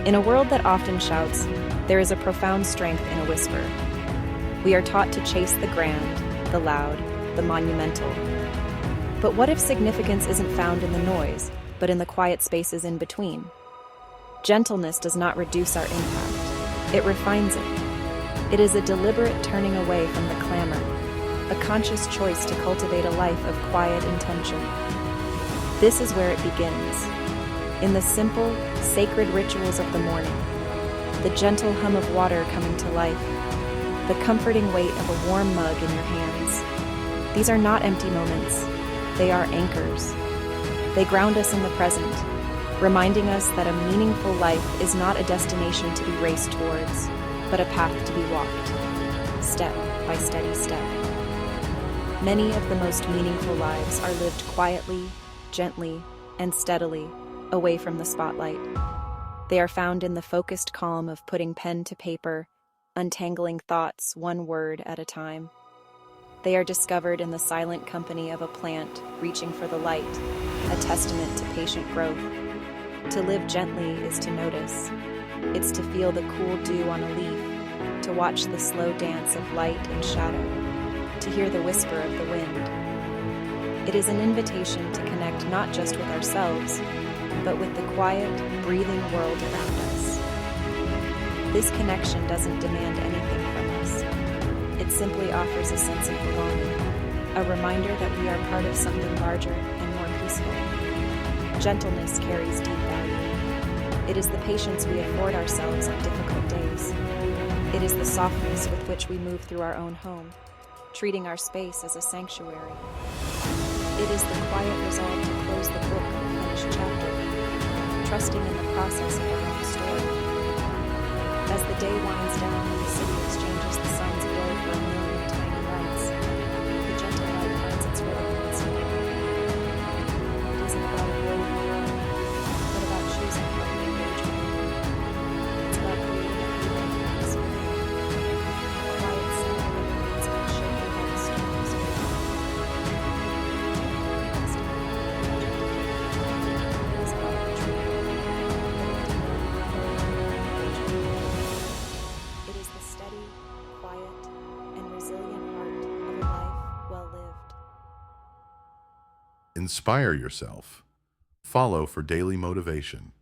In a world that often shouts, there is a profound strength in a whisper. We are taught to chase the grand, the loud, the monumental. But what if significance isn't found in the noise, but in the quiet spaces in between? Gentleness does not reduce our impact, it refines it. It is a deliberate turning away from the clamor, a conscious choice to cultivate a life of quiet intention. This is where it begins, in the simple, sacred rituals of the morning, the gentle hum of water coming to life, the comforting weight of a warm mug in your hands. These are not empty moments, they are anchors. They ground us in the present, reminding us that a meaningful life is not a destination to be raced towards, but a path to be walked, step by steady step. Many of the most meaningful lives are lived quietly, gently, and steadily, away from the spotlight. They are found in the focused calm of putting pen to paper, untangling thoughts one word at a time. They are discovered in the silent company of a plant reaching for the light, a testament to patient growth. To live gently is to notice. It's to feel the cool dew on a leaf, to watch the slow dance of light and shadow, to hear the whisper of the wind. It is an invitation to connect not just with ourselves, but with the quiet, breathing world around us. This connection doesn't demand anything from us. It simply offers a sense of belonging, a reminder that we are part of something larger and more peaceful. Gentleness carries deep value. It is the patience we afford ourselves on difficult days. It is the softness with which we move through our own home, treating our space as a sanctuary. It is the quiet resolve to close the book on a finished chapter, trusting in the process of our own story. As the day winds down and the city exchanges the sun's glow for a million tiny lights, the gentle light finds its rhythm in its own. It isn't about avoiding the world, but about choosing how we engage with it. It's about creating a haven for the spirit, a quiet center that remains unshaken by the storms of life. It is about the truth. It is the steady, quiet, and resilient heart of a life well lived. Inspire yourself. Follow for daily motivation.